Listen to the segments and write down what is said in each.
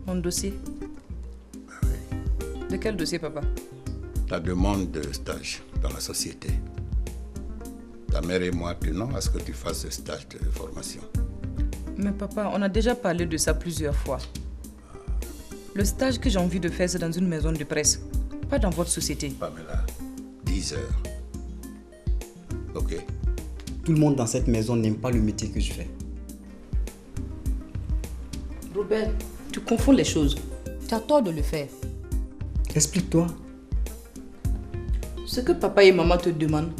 Mon dossier. Oui. De quel dossier, papa? Ta demande de stage dans la société. Ta mère et moi tenons à ce que tu fasses ce stage de formation. Mais papa, on a déjà parlé de ça plusieurs fois. Le stage que j'ai envie de faire, c'est dans une maison de presse, pas dans votre société. Pamela, 10 heures. Ok. Tout le monde dans cette maison n'aime pas le métier que je fais. Robert, tu confonds les choses. Tu as tort de le faire. Explique-toi. Ce que papa et maman te demandent,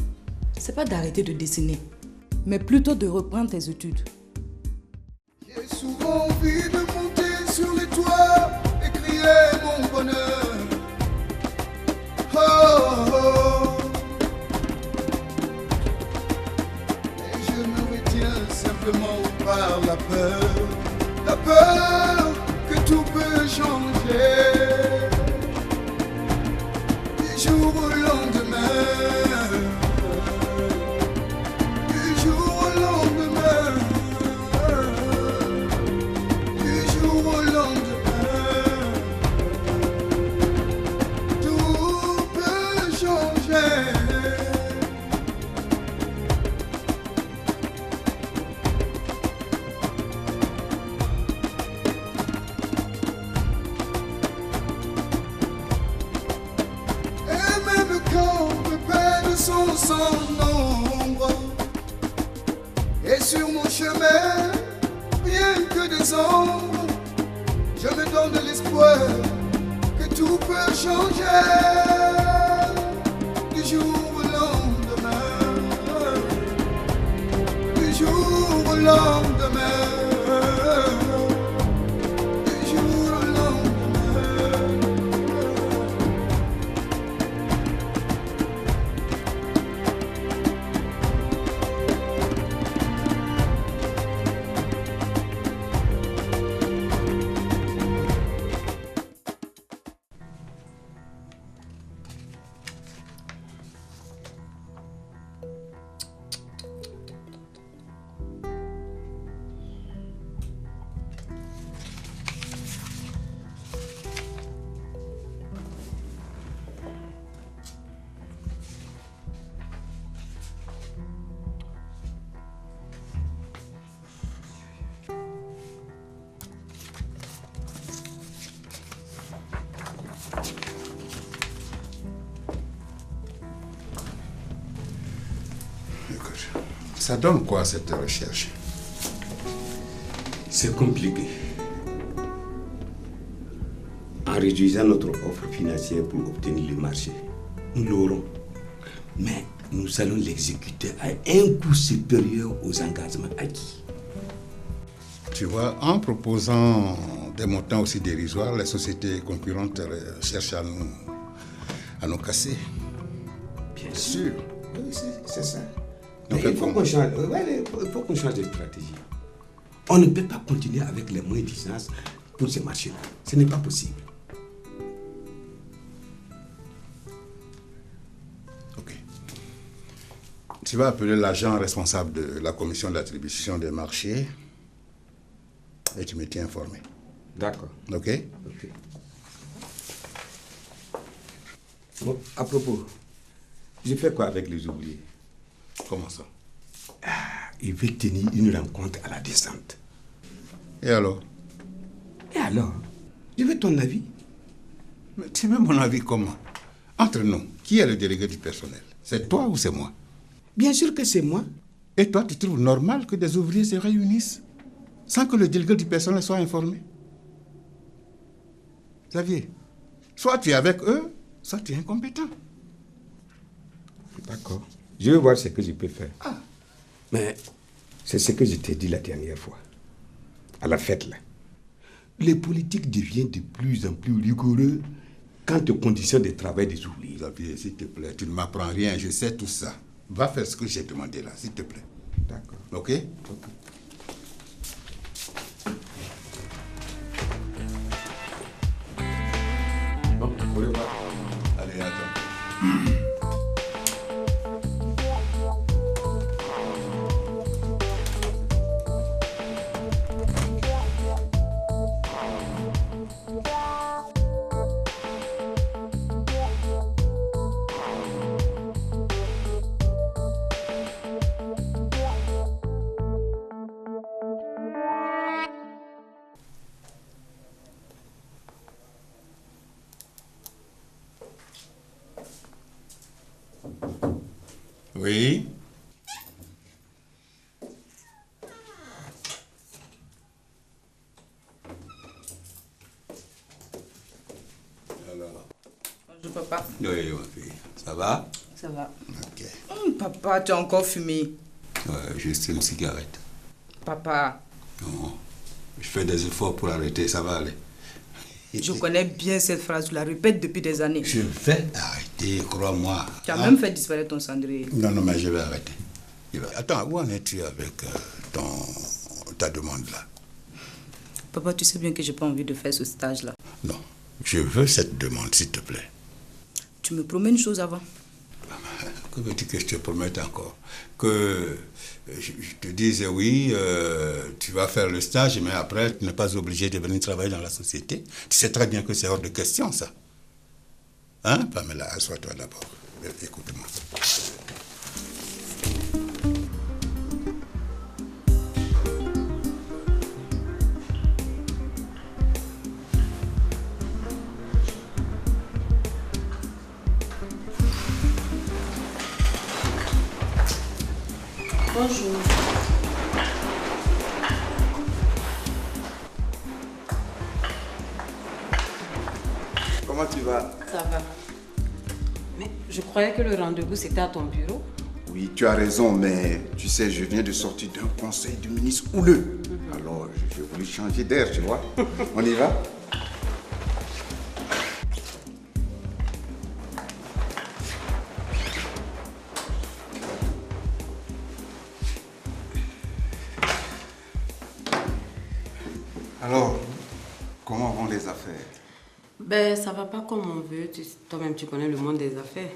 c'est pas d'arrêter de dessiner, mais plutôt de reprendre tes études. J'ai souvent envie de monter sur les toits et crier mon bonheur. Oh, oh, oh. Et je me retiens simplement par la peur. La peur que tout peut changer. Du jour au lendemain. Du jour au lendemain. Du jour au lendemain. Tout peut changer. Et même quand le perd son ombre, et sur mon chemin, rien que des ombres, je me donne de l'espoir que tout peut changer. Du jour au lendemain, du jour au lendemain, du jour au lendemain. Écoute, ça donne quoi cette recherche? C'est compliqué. En réduisant notre offre financière pour obtenir le marché, nous l'aurons. Mais nous allons l'exécuter à un coût supérieur aux engagements acquis. Tu vois, en proposant des montants aussi dérisoires, les sociétés concurrentes cherchent à nous casser. Bien sûr. Oui, c'est ça. Donc, Mais il faut qu'on change, il faut qu'on change de stratégie. On ne peut pas continuer avec les moyens d'essence pour ces marchés-là. Ce n'est pas possible. Ok. Tu vas appeler l'agent responsable de la commission d'attribution des marchés et tu me tiens informé. D'accord. Ok? Ok. Bon, à propos, je fais quoi avec les ouvriers? Comment ça? Il veut tenir une rencontre à la descente. Et alors? Et alors? Je veux ton avis. Mais tu veux mon avis comment? Entre nous, qui est le délégué du personnel? C'est toi ou c'est moi? Bien sûr que c'est moi. Et toi, tu trouves normal que des ouvriers se réunissent sans que le délégué du personnel soit informé? Xavier, soit tu es avec eux, soit tu es incompétent. D'accord. Je vais voir ce que je peux faire. Mais c'est ce que je t'ai dit la dernière fois. À la fête, là. Les politiques deviennent de plus en plus rigoureux quant aux conditions de travail des ouvriers. Xavier, s'il te plaît, tu ne m'apprends rien, je sais tout ça. Va faire ce que j'ai demandé là, s'il te plaît. D'accord. Ok? Bon, au revoir. Allez, attends. Oui. Bonjour papa. Oui, ma fille. Ça va? Ça va. Ok. Papa, tu as encore fumé. Ouais, juste une cigarette. Papa, Non. Je fais des efforts pour arrêter, ça va aller. je connais bien cette phrase, tu la répètes depuis des années. Je vais arrêter, crois-moi. Tu as Hein? même fait disparaître ton cendrier. Non, non, mais je vais arrêter. Attends, où en es-tu avec ta demande là? Papa, tu sais bien que j'ai pas envie de faire ce stage-là. Non, je veux cette demande, s'il te plaît. Tu me promets une chose avant. Que veux-tu que je te promette encore? Que je te dise oui, tu vas faire le stage, mais après, tu n'es pas obligé de venir travailler dans la société. Tu sais très bien que c'est hors de question, ça. Hein, Pamela, assois-toi d'abord. Écoute-moi. Bonjour. Comment tu vas? Ça va. Mais je croyais que le rendez-vous c'était à ton bureau. Oui, tu as raison, mais tu sais, je viens de sortir d'un conseil de ministre houleux. Alors, j'ai voulu changer d'air, tu vois. On y va? Alors, comment vont les affaires? Ben, ça va pas comme on veut. Toi-même, tu connais le monde des affaires.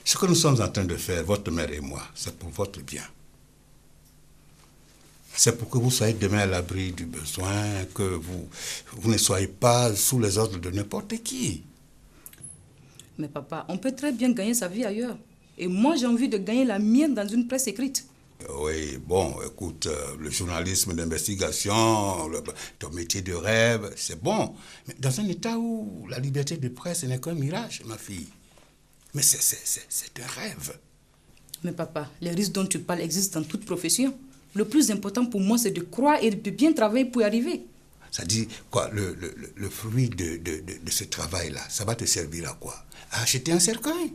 Ce que nous sommes en train de faire, votre mère et moi, c'est pour votre bien. C'est pour que vous soyez demain à l'abri du besoin, que vous ne soyez pas sous les ordres de n'importe qui. Mais papa, on peut très bien gagner sa vie ailleurs. Et moi, j'ai envie de gagner la mienne dans une presse écrite. Oui, bon, écoute, le journalisme d'investigation, ton métier de rêve, c'est bon. Mais dans un état où la liberté de presse n'est qu'un mirage, ma fille. Mais c'est un rêve. Mais papa, les risques dont tu parles existent dans toute profession. Le plus important pour moi, c'est de croire et de bien travailler pour y arriver. Ça dit quoi, le fruit de ce travail-là, ça va te servir à quoi? À acheter un cercueil?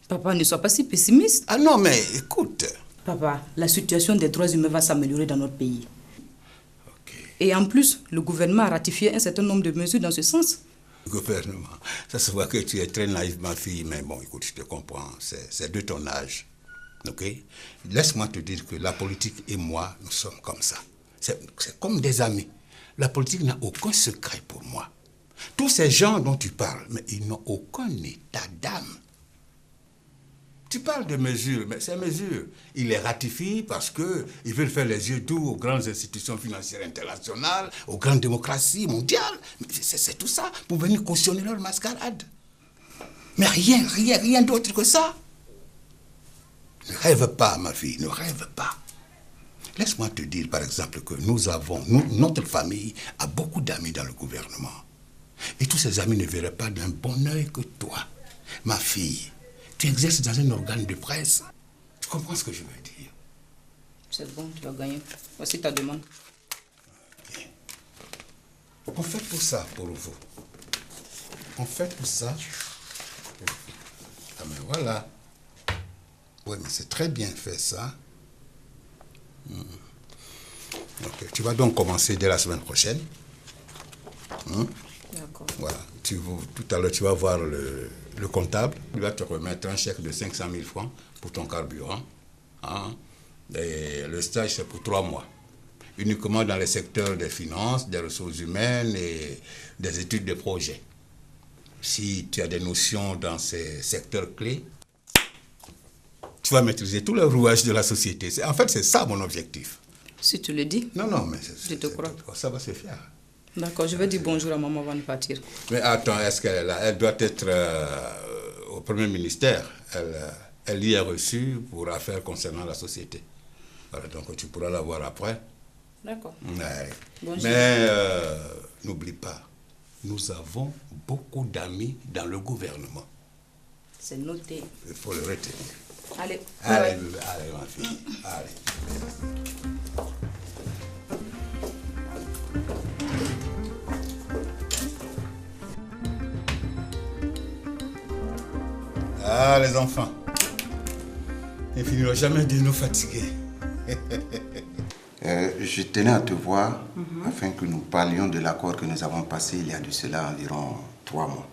Papa, ne sois pas si pessimiste. Ah non, mais écoute. Papa, la situation des droits humains va s'améliorer dans notre pays. Ok. Et en plus, le gouvernement a ratifié un certain nombre de mesures dans ce sens. Le gouvernement, ça se voit que tu es très naïve, ma fille, mais bon, écoute, je te comprends, c'est de ton âge. Ok? Laisse-moi te dire que la politique et moi, nous sommes comme ça. C'est comme des amis. La politique n'a aucun secret pour moi. Tous ces gens dont tu parles, mais ils n'ont aucun état d'âme. Tu parles de mesures, mais ces mesures, ils les ratifient parce qu'ils veulent faire les yeux doux aux grandes institutions financières internationales, aux grandes démocraties mondiales. C'est tout ça pour venir cautionner leur mascarade. Mais rien d'autre que ça. Ne rêve pas, ma fille, ne rêve pas. Laisse-moi te dire, par exemple, que notre famille a beaucoup d'amis dans le gouvernement. Et tous ces amis ne verraient pas d'un bon œil que toi, ma fille. Tu exerces dans un organe de presse. Tu comprends ce que je veux dire? C'est bon, tu vas gagner. Voici ta demande. Okay. On fait tout ça pour vous. On fait tout ça. Ah mais voilà. Oui, mais c'est très bien fait ça. Okay. Tu vas donc commencer dès la semaine prochaine. D'accord. Voilà. Tout à l'heure, tu vas voir le comptable. Il va te remettre un chèque de 500 000 francs pour ton carburant. Hein? Et le stage, c'est pour 3 mois. Uniquement dans les secteurs des finances, des ressources humaines et des études de projet. Si tu as des notions dans ces secteurs clés, tu vas maîtriser tous les rouages de la société. En fait, c'est ça mon objectif. Si tu le dis. Non, mais je te crois. Ça va se faire. D'accord, je vais dire bonjour à maman avant de partir. Mais attends, est-ce qu'elle est là? Elle doit être au Premier ministère. Elle y est reçue pour affaires concernant la société. Voilà, donc tu pourras la voir après. D'accord. Ouais. Bonjour. Mais n'oublie pas, nous avons beaucoup d'amis dans le gouvernement. C'est noté. Il faut le retenir. Allez. Allez, bébé, allez, ma fille. Allez. Ah, les enfants. Ils ne finiront jamais de nous fatiguer. Je tenais à te voir afin que nous parlions de l'accord que nous avons passé il y a de cela environ 3 mois.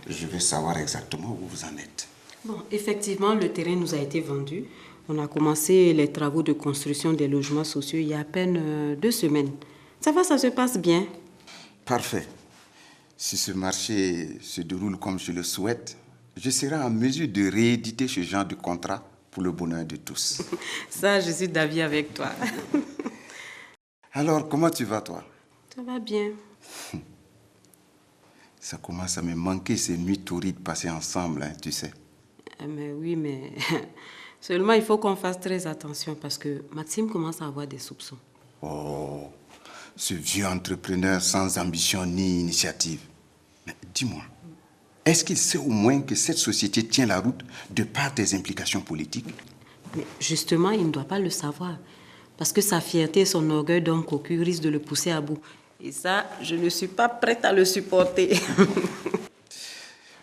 Je veux savoir exactement où vous en êtes. Bon, effectivement, le terrain nous a été vendu. On a commencé les travaux de construction des logements sociaux il y a à peine 2 semaines. Ça va, ça se passe bien. Parfait. Si ce marché se déroule comme je le souhaite, je serai en mesure de rééditer ce genre de contrat pour le bonheur de tous. Ça, je suis d'avis avec toi. Alors, comment tu vas, toi? Ça va bien. Ça commence à me manquer ces nuits torrides passées ensemble, hein, tu sais. Mais oui, mais seulement il faut qu'on fasse très attention parce que Maxime commence à avoir des soupçons. Oh, ce vieux entrepreneur sans ambition ni initiative. Mais dis-moi, est-ce qu'il sait au moins que cette société tient la route de par tes implications politiques? Mais justement, il ne doit pas le savoir. Parce que sa fierté et son orgueil d'homme cocu risquent de le pousser à bout. Et ça, je ne suis pas prête à le supporter.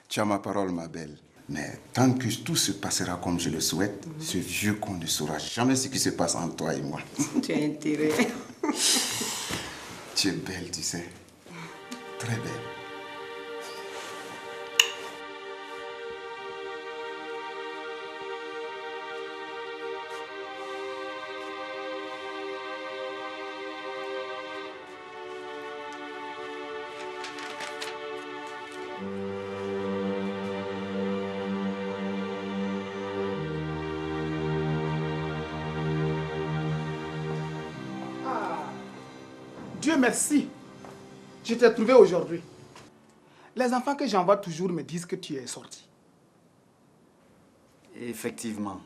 Tu as ma parole, ma belle. Mais tant que tout se passera comme je le souhaite, ce vieux con ne saura jamais ce qui se passe entre toi et moi. Tu as intérêt. Tu es belle, tu sais. Très belle. Dieu merci, je t'ai trouvé aujourd'hui. Les enfants que j'envoie toujours me disent que tu es sorti. Effectivement.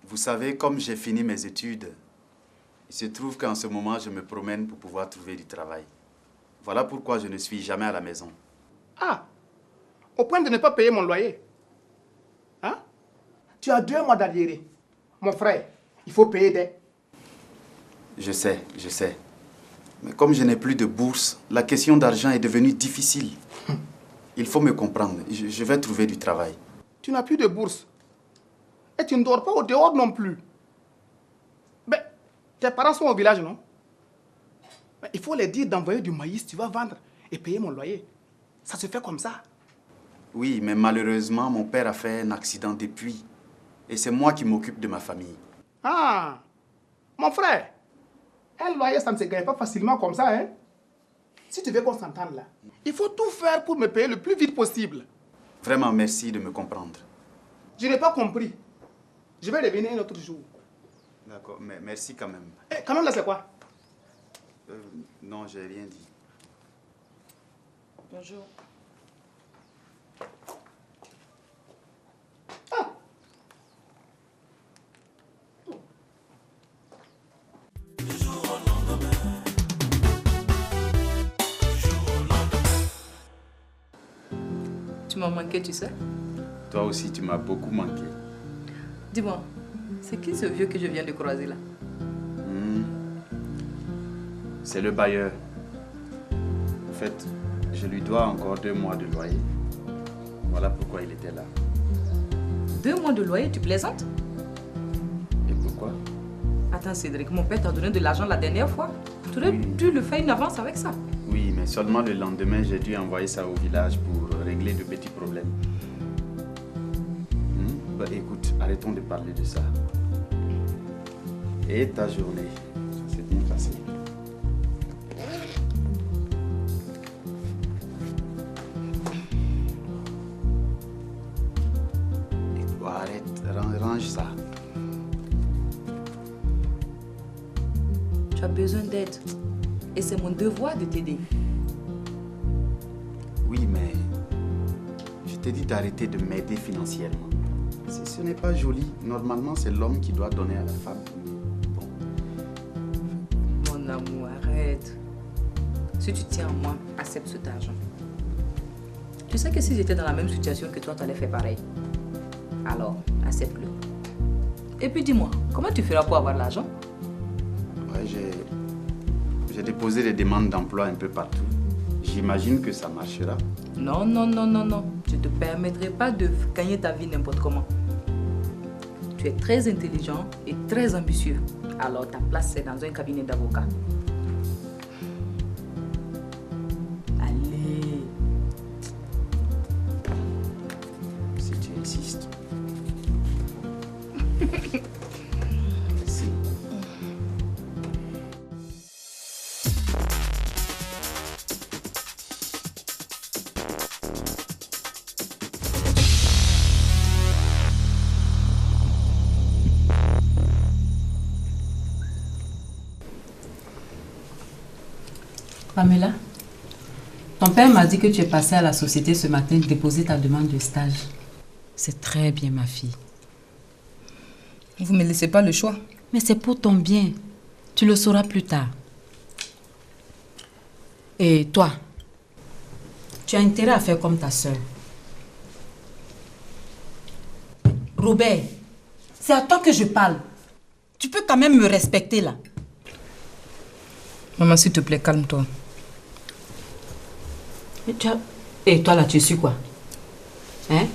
Vous savez, comme j'ai fini mes études, il se trouve qu'en ce moment, je me promène pour pouvoir trouver du travail. Voilà pourquoi je ne suis jamais à la maison. Ah, au point de ne pas payer mon loyer. Hein? Tu as 2 mois d'arriéré. Mon frère, il faut payer des... Je sais. Mais comme je n'ai plus de bourse, la question d'argent est devenue difficile. Il faut me comprendre. Je vais trouver du travail. Tu n'as plus de bourse. Et tu ne dors pas au dehors non plus. Mais tes parents sont au village, non? Mais il faut les dire d'envoyer du maïs, tu vas vendre et payer mon loyer. Ça se fait comme ça. Oui, mais malheureusement, mon père a fait un accident depuis. Et c'est moi qui m'occupe de ma famille. Ah, mon frère, un loyer, ça ne se gagne pas facilement comme ça, hein? Si tu veux qu'on s'entende là, il faut tout faire pour me payer le plus vite possible. Vraiment, merci de me comprendre. Je n'ai pas compris. Je vais revenir un autre jour. D'accord, mais merci quand même. Eh, quand même là, c'est quoi? Non, j'ai rien dit. Bonjour. Ah. Tu m'as manqué, tu sais. Toi aussi, tu m'as beaucoup manqué. Dis-moi, c'est qui ce vieux que je viens de croiser là? C'est le bailleur. En fait, je lui dois encore 2 mois de loyer. Voilà pourquoi il était là. 2 mois de loyer, tu plaisantes? Et pourquoi? Attends Cédric, mon père t'a donné de l'argent la dernière fois. Tu aurais dû le faire une avance avec ça. Oui, mais seulement le lendemain, j'ai dû envoyer ça au village pour régler de petits problèmes. Bah, écoute, arrêtons de parler de ça. Et ta journée, ça s'est bien passé? Arrête, range ça. Tu as besoin d'aide. Et c'est mon devoir de t'aider. Oui, mais je t'ai dit d'arrêter de m'aider financièrement. Ce n'est pas joli. Normalement, c'est l'homme qui doit donner à la femme. Bon. Mon amour, arrête. Si tu tiens à moi, accepte cet argent. Tu sais que si j'étais dans la même situation que toi, tu allais faire pareil. Alors, accepte-le. Et puis dis-moi, comment tu feras pour avoir l'argent? Ouais, j'ai déposé des demandes d'emploi un peu partout. J'imagine que ça marchera. Non, non, non, non, non. Je ne te permettrai pas de gagner ta vie n'importe comment. Tu es très intelligent et très ambitieux. Alors ta place, c'est dans un cabinet d'avocat. Allez. Si tu insistes. Merci. Pamela, ton père m'a dit que tu es passée à la société ce matin déposer ta demande de stage. C'est très bien, ma fille. Vous ne me laissez pas le choix. Mais c'est pour ton bien. Tu le sauras plus tard. Et toi, tu as intérêt à faire comme ta soeur. Robert, c'est à toi que je parle. Tu peux quand même me respecter là. Maman, s'il te plaît, calme-toi. Et toi là, tu suis quoi? Hein?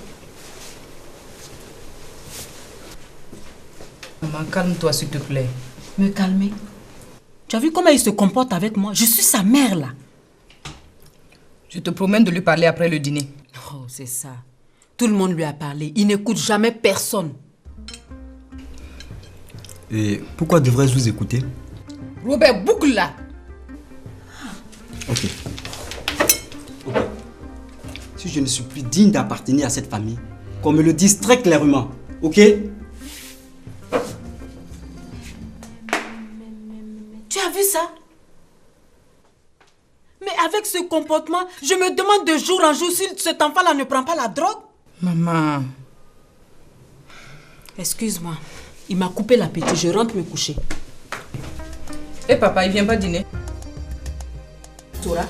Maman, calme-toi, s'il te plaît. Me calmer? Tu as vu comment il se comporte avec moi? Je suis sa mère là. Je te promets de lui parler après le dîner. Oh, c'est ça. Tout le monde lui a parlé. Il n'écoute jamais personne. Et pourquoi devrais-je vous écouter? Robert, boucle là. Ok. Si je ne suis plus digne d'appartenir à cette famille, qu'on me le dise très clairement, ok? Tu as vu ça? Mais avec ce comportement, je me demande de jour en jour si cet enfant-là ne prend pas la drogue. Maman. Excuse-moi, il m'a coupé l'appétit, je rentre me coucher. Et papa, il vient pas dîner? Tora?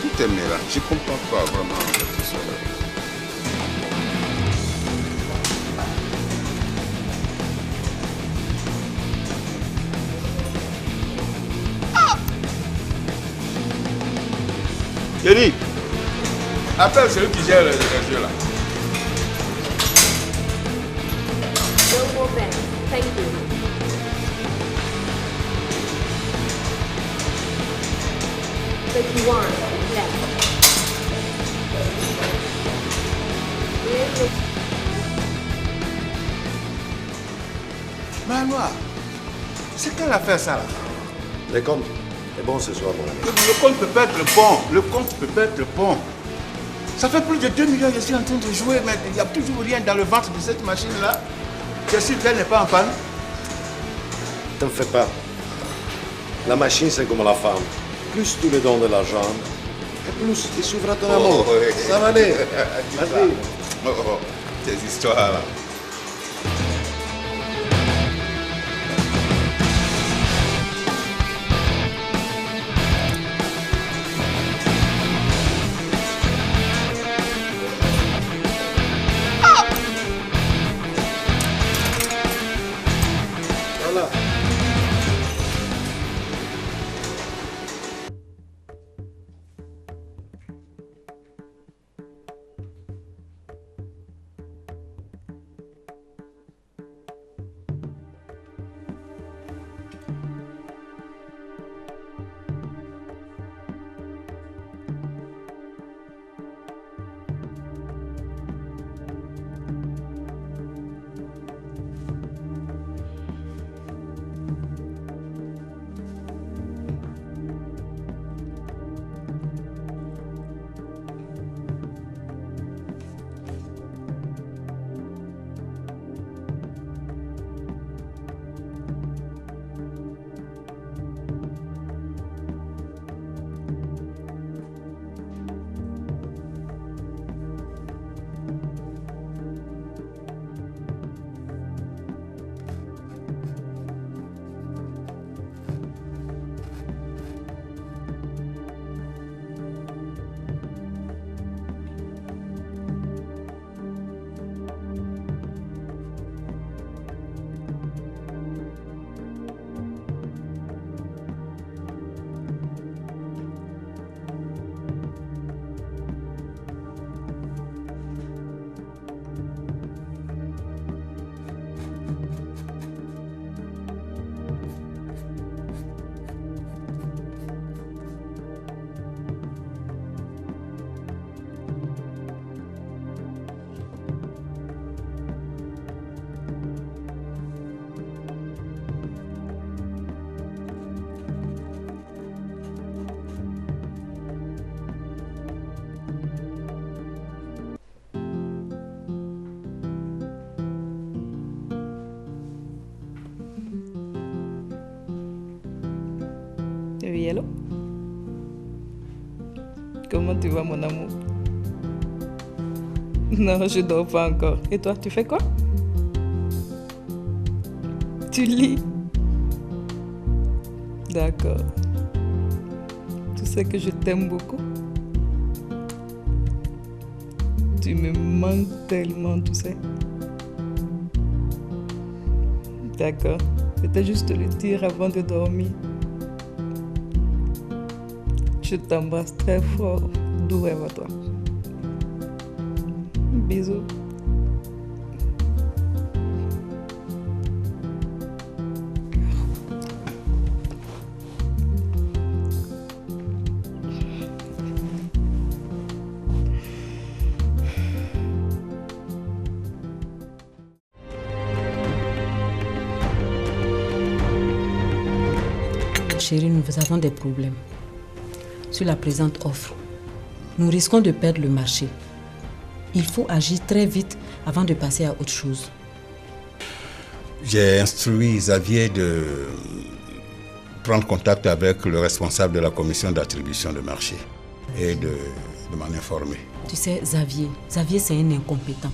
Tout est mélangé. Je ne comprends pas vraiment cette histoire. Thierry, appelle celui qui gère les jeux là. No more back. Thank you. But you want that. Manoir, c'est qu'elle a fait ça là? Les comptes, c'est bon ce soir, mon ami. Le compte peut pas être le pont. Le compte peut pas être le pont. Ça fait plus de 2 millions que je suis en train de jouer, mais il n'y a toujours rien dans le ventre de cette machine-là. C'est sûr qu'elle n'est pas en panne. Ne t'en fais pas. La machine, c'est comme la femme. Plus tu lui donnes de l'argent, et plus il s'ouvre à ton amour. Ça va aller. Vas-y. Tes histoires là. Voilà. Oui, hello? Comment tu vas, mon amour? Non, je dors pas encore. Et toi, tu fais quoi? Tu lis? D'accord. Tu sais que je t'aime beaucoup. Tu me manques tellement, tu sais. D'accord. C'était juste le dire avant de dormir. Je t'embrasse très fort. Doux rêve à toi. Bisous. Chérie, nous avons des problèmes. Sur la présente offre, nous risquons de perdre le marché. Il faut agir très vite avant de passer à autre chose. J'ai instruit Xavier de prendre contact avec le responsable de la commission d'attribution de marché et de m'en informer. Tu sais, Xavier c'est un incompétent.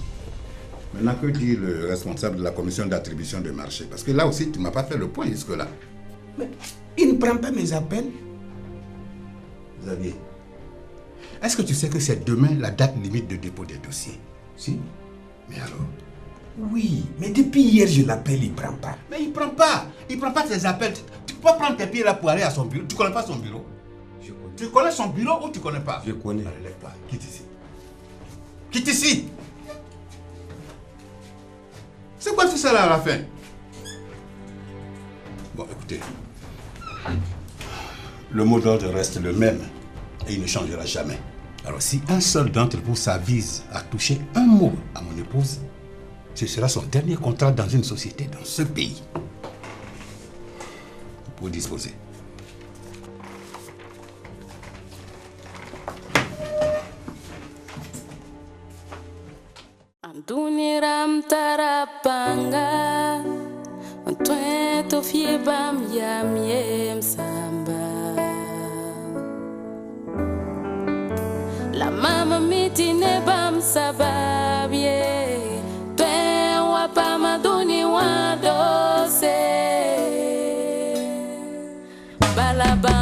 Maintenant, que dit le responsable de la commission d'attribution de marché? Parce que là aussi, tu ne m'as pas fait le point jusque-là. Mais il ne prend pas mes appels. Xavier, est-ce que tu sais que c'est demain la date limite de dépôt des dossiers? Si. Mais alors? Oui, mais depuis hier, je l'appelle, il ne prend pas. Mais il ne prend pas. Il ne prend pas tes appels. Tu peux pas prendre tes pieds là pour aller à son bureau. Tu ne connais pas son bureau? Je connais. Tu connais son bureau ou tu ne connais pas? Je connais. Allez, lève-toi. Quitte ici. Quitte ici. C'est quoi tout ça là à la fin? Bon, écoutez. Le mot d'ordre reste le même et il ne changera jamais. Alors si un seul d'entre vous s'avise à toucher un mot à mon épouse, ce sera son dernier contrat dans une société dans ce pays. Vous pouvez disposer. Antuniram tarapanga, Antueto fiebam yam yem samba. La mama mitine bam sababye, Tuen wapama duni wadose. Balaba